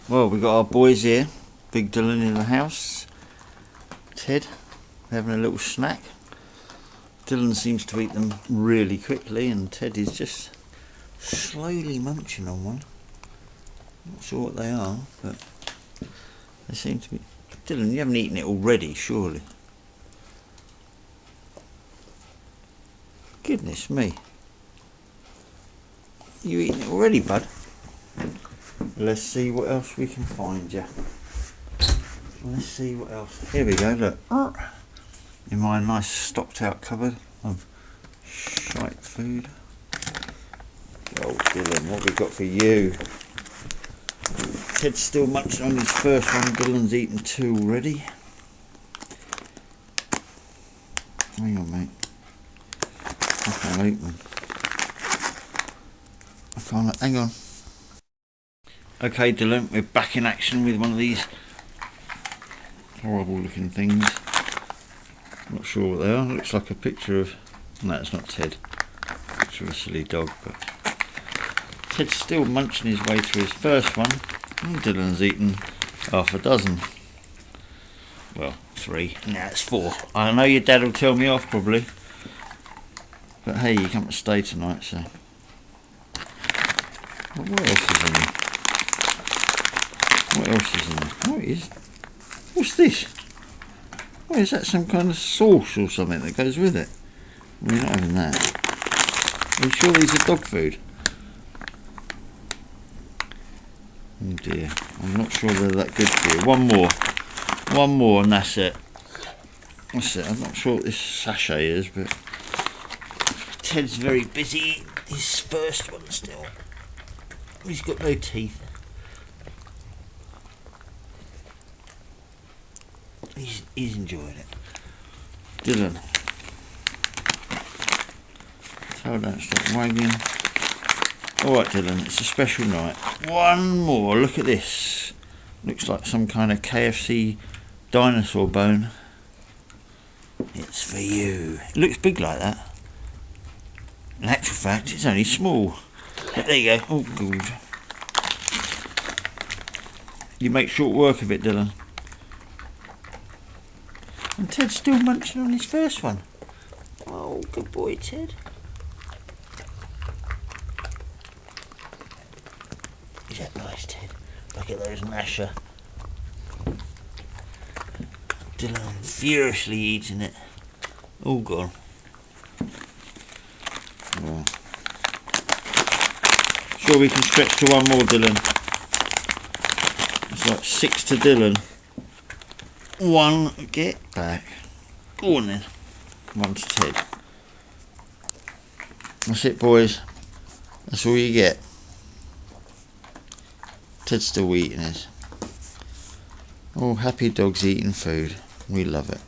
Well, we got our boys here. Big Dylan in the house. Ted having a little snack. Dylan seems to eat them really quickly, and Ted is just slowly munching on one. Not sure what they are, but they seem to be. Dylan, you haven't eaten it already, surely? Goodness me. You eating it already, bud? Let's see what else we can find you. Let's see what else. Here we go, look. In my nice stocked out cupboard of shite food. Oh Dylan, what we got for you? Ted's still munching on his first one. Dylan's eaten two already. Hang on, mate. I can't open. I can't. Hang on. Okay, Dylan, we're back in action with one of these horrible looking things. I'm not sure what they are. Looks like a picture of. No, it's not Ted. Picture of a silly dog, but Ted's still munching his way through his first one. And Dylan's eaten half a dozen. Well, 3. Now it's 4. I know your dad will tell me off probably. But hey, you come to stay tonight, so. What else is in there? What else is in there? What is? What's this? What is that? Some kind of sauce or something that goes with it? We're not having that. Are you sure these are dog food? Oh dear, I'm not sure they're that good for you. One more and that's it. That's it. I'm not sure what this sachet is, but Ted's very busy. His first one still. He's got no teeth. He's enjoying it. Dylan. Tail don't stop wagging. Alright Dylan, it's a special night. One more, look at this. Looks like some kind of KFC dinosaur bone. It's for you. It looks big like that. In actual fact, it's only small. But there you go. Oh good. You make short work of it, Dylan. And Ted's still munching on his first one. Oh, good boy, Ted. Is that nice, Ted? Look at those masher. Dylan furiously eating it. All gone. Oh. Sure we can stretch to one more, Dylan. It's like 6 to Dylan. 1, get back. Go on then. 1 to Ted. That's it, boys. That's all you get. Ted's still eating his. Oh, happy dogs eating food. We love it.